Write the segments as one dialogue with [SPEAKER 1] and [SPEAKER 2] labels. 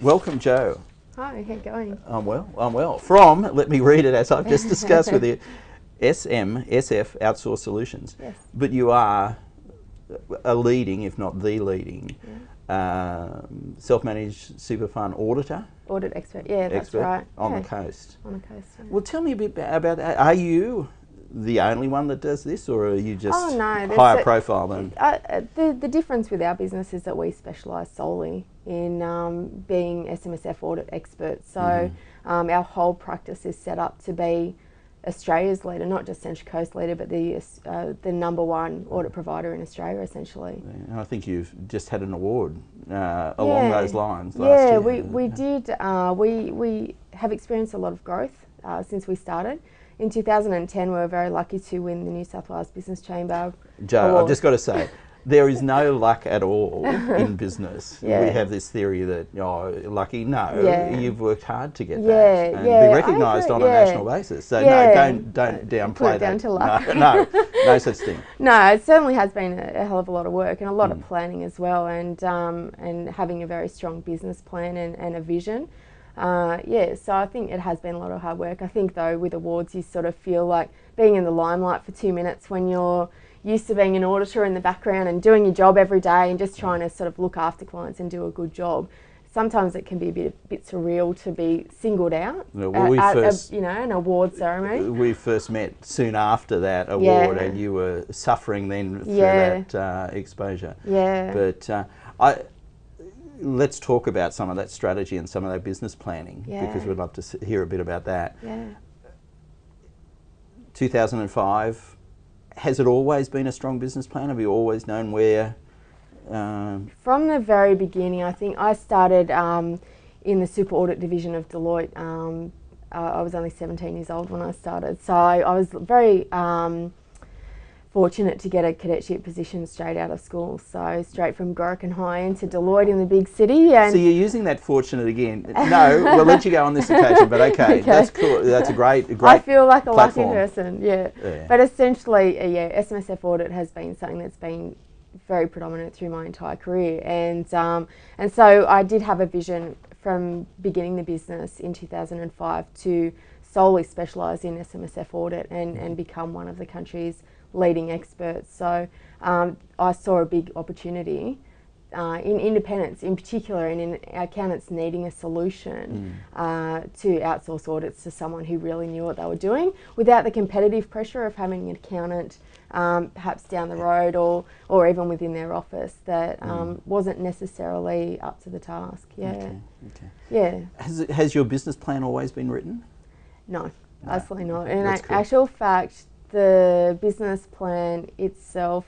[SPEAKER 1] Welcome, Joe.
[SPEAKER 2] Hi, how you going?
[SPEAKER 1] I'm well. From, let me read it as I've just discussed with you, SF Outsource Solutions.
[SPEAKER 2] Yes.
[SPEAKER 1] But you are a leading, if not the leading, self-managed super fund auditor.
[SPEAKER 2] Audit expert, yeah, that's
[SPEAKER 1] expert
[SPEAKER 2] right.
[SPEAKER 1] on the coast.
[SPEAKER 2] On the coast, yeah.
[SPEAKER 1] Well, tell me a bit about that. Are you the only one that does this, or are you just higher profile than?
[SPEAKER 2] The difference with our business is that we specialise solely in being SMSF audit experts. So our whole practice is set up to be Australia's leader, not just Central Coast leader, but the #1 audit provider in Australia, essentially.
[SPEAKER 1] Yeah, and I think you've just had an award along those lines last year.
[SPEAKER 2] We did. We have experienced a lot of growth since we started. In 2010, we were very lucky to win the New South Wales Business Chamber
[SPEAKER 1] Joe,
[SPEAKER 2] award.
[SPEAKER 1] I've just got to say, there is no luck at all in business. We have this theory that, lucky, no, you've worked hard to get that and be recognised on a national basis. So no, don't downplay
[SPEAKER 2] Put it
[SPEAKER 1] that.
[SPEAKER 2] down to luck.
[SPEAKER 1] No such thing.
[SPEAKER 2] No, it certainly has been a hell of a lot of work and a lot of planning as well, and having a very strong business plan and a vision. So I think it has been a lot of hard work. I think though with awards you sort of feel like being in the limelight for 2 minutes when you're used to being an auditor in the background and doing your job every day and just trying to sort of look after clients and do a good job. Sometimes it can be a bit surreal to be singled out at an award ceremony.
[SPEAKER 1] We first met soon after that award and you were suffering then through that exposure.
[SPEAKER 2] Yeah.
[SPEAKER 1] But let's talk about some of that strategy and some of that business planning because we'd love to hear a bit about that.
[SPEAKER 2] Yeah.
[SPEAKER 1] 2005, has it always been a strong business plan? Have you always known where?
[SPEAKER 2] From the very beginning, I think I started in the super audit division of Deloitte. I was only 17 years old when I started, so I was very fortunate to get a cadetship position straight out of school. So straight from Gorokan High into Deloitte in the big city. And
[SPEAKER 1] so you're using that fortunate again. No, we'll let you go on this occasion, but okay. That's cool. That's a great
[SPEAKER 2] I feel like a
[SPEAKER 1] platform.
[SPEAKER 2] lucky person, But essentially, SMSF audit has been something that's been very predominant through my entire career. And so I did have a vision from beginning the business in 2005 to solely specialise in SMSF audit and become one of the country's leading experts. So I saw a big opportunity in independence in particular and in accountants needing a solution to outsource audits to someone who really knew what they were doing without the competitive pressure of having an accountant perhaps down the road or even within their office that wasn't necessarily up to the task.
[SPEAKER 1] Has your business plan always been written?
[SPEAKER 2] No, absolutely not. In actual fact, the business plan itself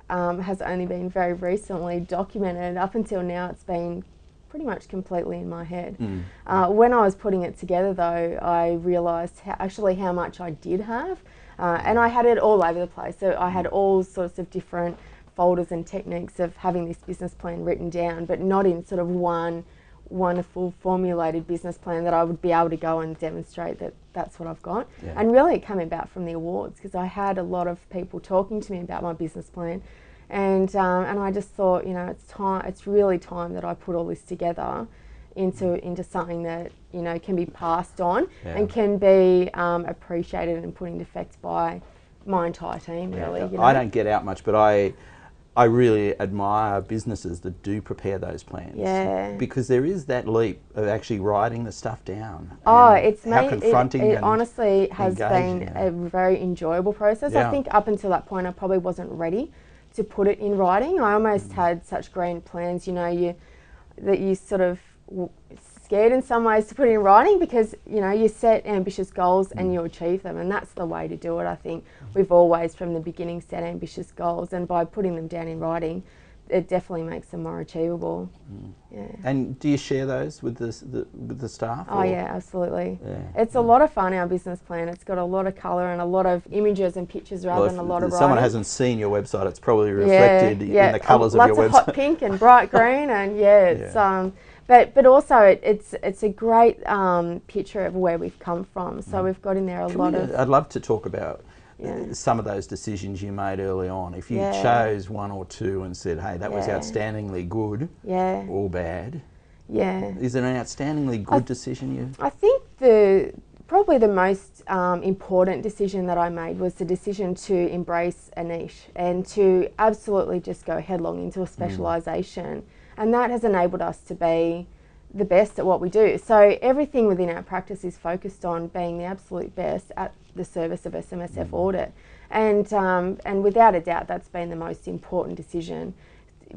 [SPEAKER 2] has only been very recently documented. Up until now, it's been pretty much completely in my head. When I was putting it together, though, I realised how much I did have, and I had it all over the place. So I had all sorts of different folders and techniques of having this business plan written down, but not in sort of one wonderful formulated business plan that I would be able to go and demonstrate that that's what I've got. And really it came about from the awards because I had a lot of people talking to me about my business plan and I just thought, it's really time that I put all this together into something that, can be passed on and can be appreciated and put into effect by my entire team, really.
[SPEAKER 1] I don't get out much, but I really admire businesses that do prepare those plans because there is that leap of actually writing the stuff down.
[SPEAKER 2] It's
[SPEAKER 1] confronting
[SPEAKER 2] it honestly has been a very enjoyable process.
[SPEAKER 1] Yeah.
[SPEAKER 2] I think up until that point I probably wasn't ready to put it in writing. I almost had such grand plans, that you sort of scared in some ways to put it in writing because you set ambitious goals and you achieve them, and that's the way to do it. I think we've always from the beginning set ambitious goals, and by putting them down in writing it definitely makes them more achievable.
[SPEAKER 1] And do you share those with the staff?
[SPEAKER 2] Oh yeah, absolutely. It's a lot of fun, our business plan. It's got a lot of colour and a lot of images and pictures rather than a lot of writing.
[SPEAKER 1] If someone hasn't seen your website, it's probably reflected in the colours of your website.
[SPEAKER 2] Lots of hot pink and bright green and it's but also it's a great picture of where we've come from. So we've got in there a lot of...
[SPEAKER 1] I'd love to talk about some of those decisions you made early on. If you chose one or two and said, hey, that was outstandingly good or bad,
[SPEAKER 2] Yeah.
[SPEAKER 1] Is it an outstandingly good decision?
[SPEAKER 2] I think probably the most important decision that I made was the decision to embrace a niche and to absolutely just go headlong into a specialisation. And that has enabled us to be the best at what we do. So everything within our practice is focused on being the absolute best at the service of SMSF audit. And without a doubt, that's been the most important decision.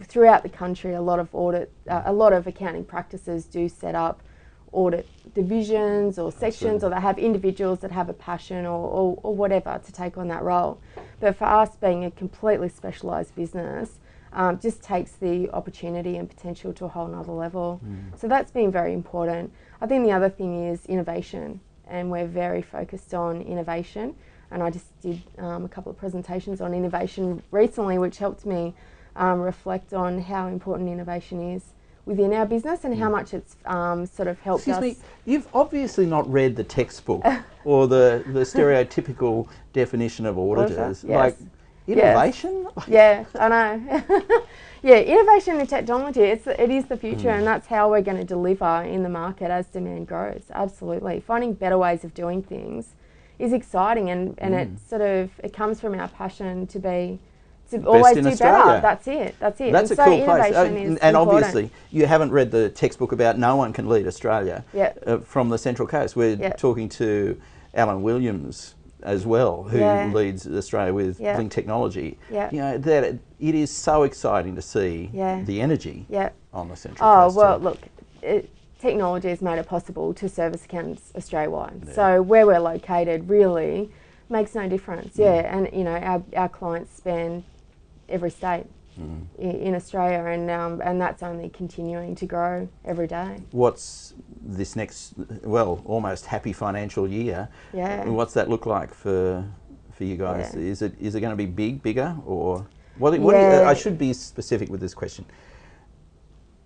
[SPEAKER 2] Throughout the country, a lot of accounting practices do set up audit divisions or sections, or they have individuals that have a passion or whatever to take on that role. But for us, being a completely specialised business, just takes the opportunity and potential to a whole nother level. So that's been very important. I think the other thing is innovation, and we're very focused on innovation. And I just did a couple of presentations on innovation recently, which helped me reflect on how important innovation is within our business and how much it's sort of helped us.
[SPEAKER 1] Excuse me, you've obviously not read the textbook or the stereotypical definition of auditors.
[SPEAKER 2] Yes.
[SPEAKER 1] Like, innovation?
[SPEAKER 2] Yes. Yeah, I know. Yeah, innovation in technology, it is the future, and that's how we're going to deliver in the market as demand grows. Absolutely. Finding better ways of doing things is exciting, and it comes from our passion to always do better. That's it.
[SPEAKER 1] That's
[SPEAKER 2] and
[SPEAKER 1] a
[SPEAKER 2] so
[SPEAKER 1] cool place.
[SPEAKER 2] Innovation is
[SPEAKER 1] and
[SPEAKER 2] important.
[SPEAKER 1] Obviously, you haven't read the textbook about No One Can Lead Australia from the Central Coast. We're talking to Alan Williams as well, who leads Australia with Link Technology. You know, that it is so exciting to see the energy on the Central Coast.
[SPEAKER 2] Oh, well, look, technology has made it possible to service accountants Australia-wide. So where we're located really makes no difference. And you know, our clients span every state in Australia, and that's only continuing to grow every day.
[SPEAKER 1] What's this next, almost happy financial year? What's that look like for you guys? Is it going to be bigger, or what? I should be specific with this question.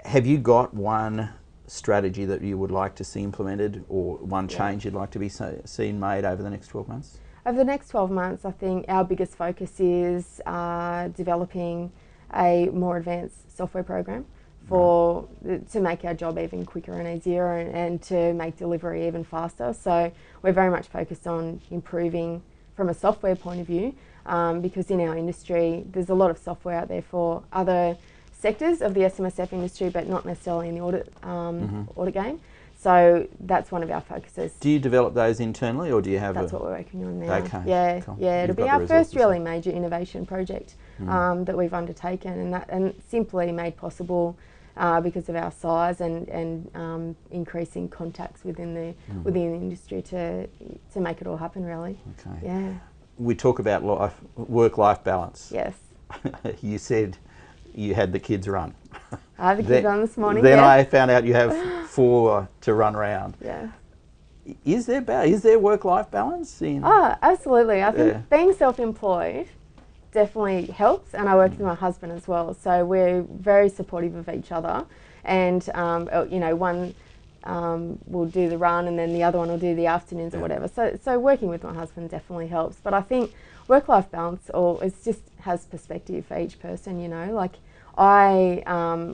[SPEAKER 1] Have you got one strategy that you would like to see implemented, or one change you'd like to be seen made over the next 12 months?
[SPEAKER 2] Over the next 12 months, I think our biggest focus is developing a more advanced software program to make our job even quicker and easier, and to make delivery even faster. So we're very much focused on improving from a software point of view, because in our industry there's a lot of software out there for other sectors of the SMSF industry, but not necessarily in the audit game. So that's one of our focuses.
[SPEAKER 1] Do you develop those internally, or do you have?
[SPEAKER 2] That's what we're working on now.
[SPEAKER 1] Okay.
[SPEAKER 2] Yeah,
[SPEAKER 1] cool.
[SPEAKER 2] It'll be our first really major innovation project that we've undertaken, and simply made possible because of our size and increasing contacts within the industry to make it all happen. Really.
[SPEAKER 1] Okay.
[SPEAKER 2] Yeah.
[SPEAKER 1] We talk about work-life balance.
[SPEAKER 2] Yes.
[SPEAKER 1] You said you had the kids run.
[SPEAKER 2] I had the kids run this morning.
[SPEAKER 1] Then I found out you have 4 to run around.
[SPEAKER 2] Yeah.
[SPEAKER 1] Is there work-life balance?
[SPEAKER 2] Absolutely. I think being self-employed definitely helps, and I work with my husband as well. So we're very supportive of each other, and you know, one will do the run, and then the other one will do the afternoons or whatever. So working with my husband definitely helps. But I think work-life balance, has perspective for each person. You know, like I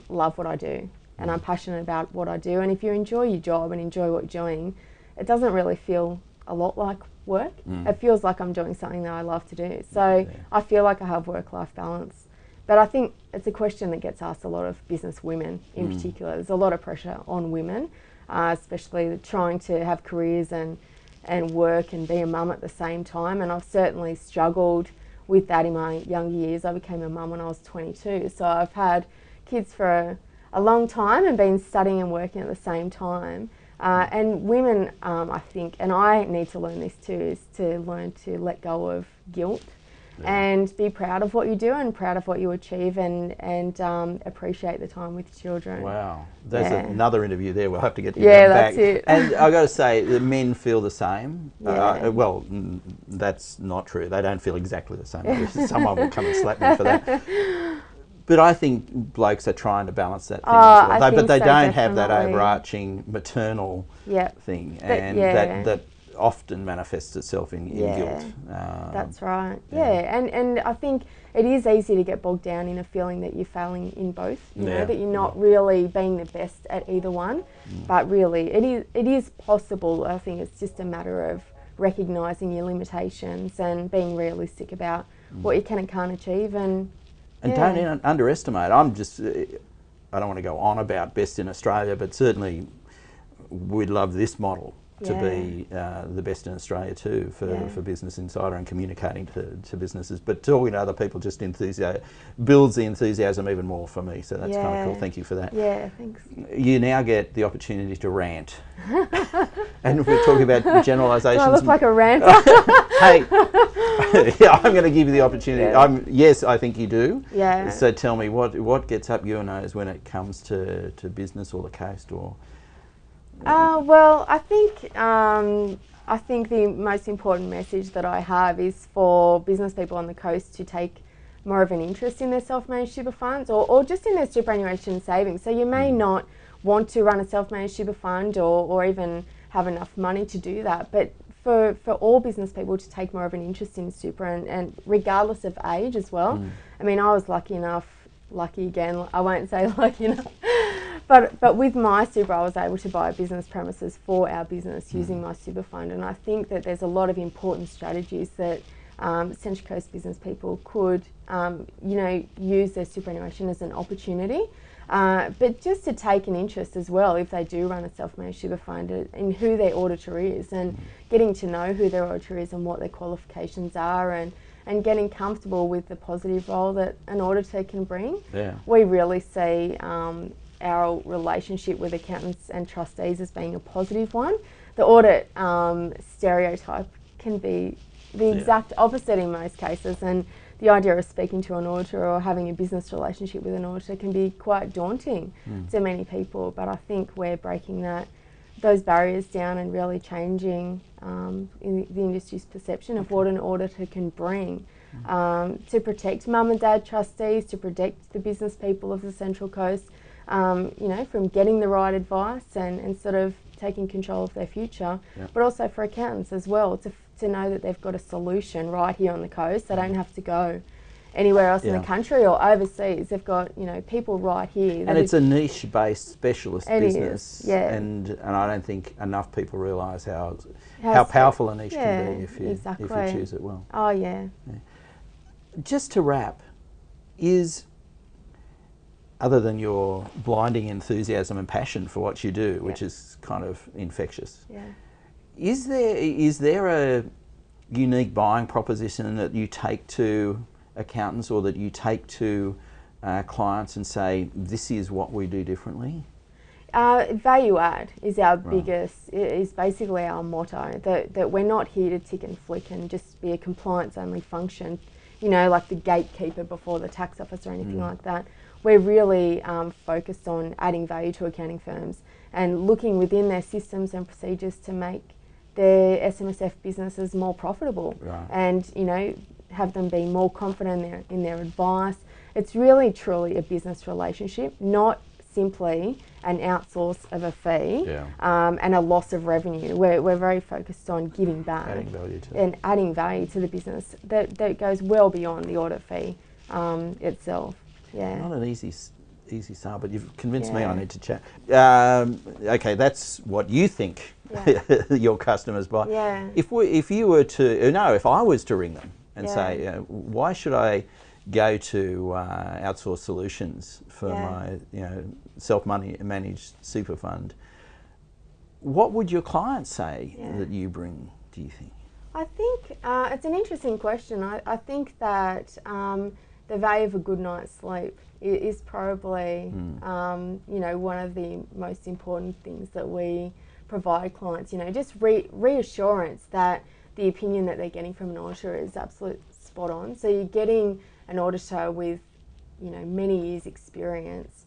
[SPEAKER 2] love what I do, and I'm passionate about what I do. And if you enjoy your job and enjoy what you're doing, it doesn't really feel a lot like work. It feels like I'm doing something that I love to do. So I feel like I have work-life balance. But I think it's a question that gets asked a lot of business women in particular. There's a lot of pressure on women, especially trying to have careers and work and be a mum at the same time. And I've certainly struggled with that in my younger years. I became a mum when I was 22. So I've had kids for a long time and been studying and working at the same time. And women, I think, and I need to learn this too, is to learn to let go of guilt and be proud of what you do and proud of what you achieve, and appreciate the time with children.
[SPEAKER 1] Wow, there's another interview there. We'll have to get to back.
[SPEAKER 2] That's it.
[SPEAKER 1] And I've got to say, the men feel the same. Well, that's not true. They don't feel exactly the same. Someone will come and slap me for that. But I think blokes are trying to balance that thing as well. But they don't have that overarching maternal thing, and that often manifests itself in guilt.
[SPEAKER 2] That's right. And I think it is easy to get bogged down in a feeling that you're failing in both, you know, that you're not really being the best at either one, but really it is possible. I think it's just a matter of recognising your limitations and being realistic about what you can and can't achieve. And
[SPEAKER 1] don't underestimate. I don't want to go on about best in Australia, but certainly we'd love this model to be the best in Australia too for Business Insider and communicating to businesses. But talking to other people just builds the enthusiasm even more for me. So that's kind of cool. Thank you for that.
[SPEAKER 2] Yeah, thanks.
[SPEAKER 1] You now get the opportunity to rant. And we're talking about generalisations.
[SPEAKER 2] Do I look like a ranter?
[SPEAKER 1] Hey, I'm going to give you the opportunity. Yes, I think you do.
[SPEAKER 2] Yeah.
[SPEAKER 1] So tell me, what gets up your nose when it comes to business or the coast or...
[SPEAKER 2] Well, I think the most important message that I have is for business people on the coast to take more of an interest in their self-managed super funds or just in their superannuation savings. So you may not want to run a self-managed super fund or even have enough money to do that, but for all business people to take more of an interest in super and regardless of age as well. I mean, I was lucky again, I won't say lucky enough, but with my super I was able to buy business premises for our business using my super fund, and I think that there's a lot of important strategies that Central Coast business people could use their superannuation as an opportunity, but just to take an interest as well if they do run a self-managed super fund in who their auditor is and getting to know who their auditor is and what their qualifications are and getting comfortable with the positive role that an auditor can bring. We really see our relationship with accountants and trustees as being a positive one. The audit stereotype can be the exact opposite in most cases, and the idea of speaking to an auditor or having a business relationship with an auditor can be quite daunting to many people, but I think we're breaking those barriers down and really changing in the industry's perception of what an auditor can bring to protect mum and dad trustees, to protect the business people of the Central Coast, from getting the right advice and sort of taking control of their future, but also for accountants as well to know that they've got a solution right here on the coast. They don't have to go anywhere else in the country or overseas. They've got people right here.
[SPEAKER 1] And it's a niche-based specialist business, and I don't think enough people realise how powerful a niche can be if you choose it well.
[SPEAKER 2] Oh yeah.
[SPEAKER 1] Just to wrap, other than your blinding enthusiasm and passion for what you do, which is kind of infectious, is there a unique buying proposition that you take to accountants or that you take to clients and say, this is what we do differently?
[SPEAKER 2] Value add is our biggest, is basically our motto, that we're not here to tick and flick and just be a compliance only function, like the gatekeeper before the tax office or anything like that. We're really focused on adding value to accounting firms and looking within their systems and procedures to make their SMSF businesses more profitable and, have them be more confident in their advice. It's really truly a business relationship, not simply an outsource of a fee and a loss of revenue. We're very focused on giving back adding value to the business that goes well beyond the audit fee itself.
[SPEAKER 1] Not an easy sale, but you've convinced me I need to chat. Okay, that's what you think your customers buy. If I was to ring them and say, why should I go to outsource solutions for my self-managed super fund, what would your clients say that you bring, do you think?
[SPEAKER 2] I think it's an interesting question. I think that the value of a good night's sleep is probably one of the most important things that we provide clients. Just reassurance that the opinion that they're getting from an auditor is absolute spot on. So you're getting an auditor with many years experience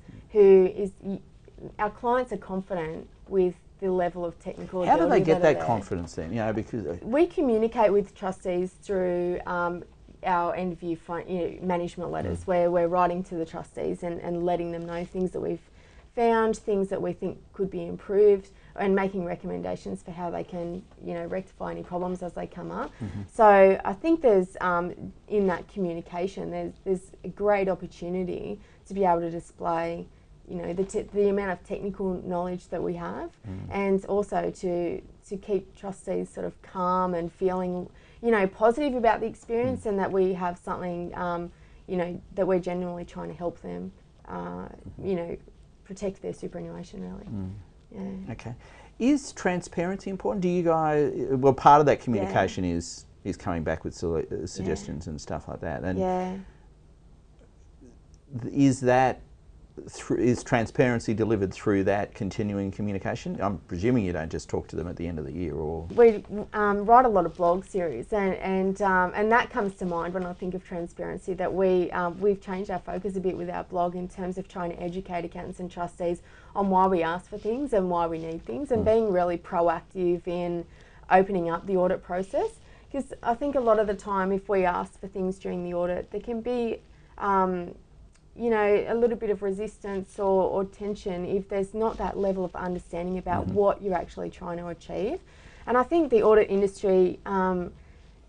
[SPEAKER 2] our clients are confident with the level of technical ability.
[SPEAKER 1] How do they get that confidence then? Because
[SPEAKER 2] we communicate with trustees through our end of year management letters where we're writing to the trustees and letting them know things that we've found things that we think could be improved, and making recommendations for how they can, you know, rectify any problems as they come up. So I think there's, in that communication, there's a great opportunity to be able to display, you know, the amount of technical knowledge that we have, and also to keep trustees sort of calm and feeling, you know, positive about the experience, and that we have something, you know, that we're genuinely trying to help them, you know, protect their superannuation really. Yeah.
[SPEAKER 1] Okay. Is transparency important? Do you guys, well, part of that communication is coming back with suggestions and stuff like that. And is transparency delivered through that continuing communication? I'm presuming you don't just talk to them at the end of the year, or
[SPEAKER 2] we write a lot of blog series, and that comes to mind when I think of transparency. That we've changed our focus a bit with our blog in terms of trying to educate accountants and trustees on why we ask for things and why we need things, and being really proactive in opening up the audit process. Because I think a lot of the time, if we ask for things during the audit, there can be you know, a little bit of resistance or tension if there's not that level of understanding about what you're actually trying to achieve. And I think the audit industry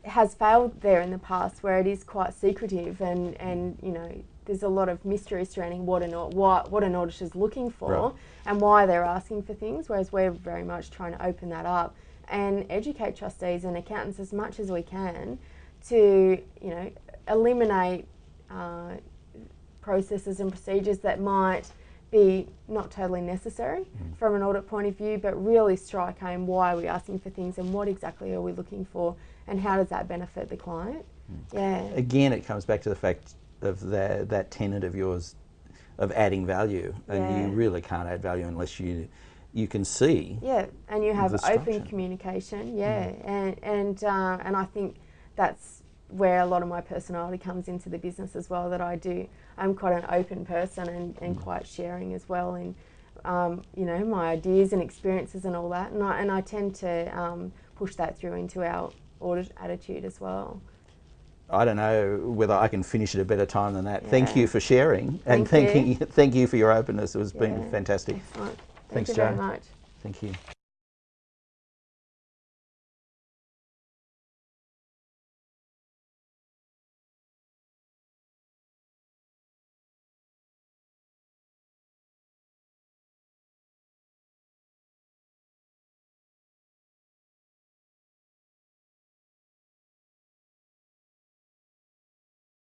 [SPEAKER 2] has failed there in the past, where it is quite secretive, and you know, there's a lot of mystery surrounding what an auditor's looking for and why they're asking for things, whereas we're very much trying to open that up and educate trustees and accountants as much as we can to, you know, eliminate processes and procedures that might be not totally necessary from an audit point of view, but really strike home why are we asking for things and what exactly are we looking for, and how does that benefit the client.
[SPEAKER 1] Again, it comes back to the fact of that tenet of yours of adding value, and you really can't add value unless you can see.
[SPEAKER 2] And you have open communication. And I think that's where a lot of my personality comes into the business as well, that I'm quite an open person and quite sharing as well in, you know, my ideas and experiences and all that, and I tend to push that through into our audit attitude as well.
[SPEAKER 1] I don't know whether I can finish at a better time than that. Thank you for sharing, and thank you for your openness. It was been fantastic.
[SPEAKER 2] Excellent.
[SPEAKER 1] Thanks,
[SPEAKER 2] Thank you very much.
[SPEAKER 1] Thank you.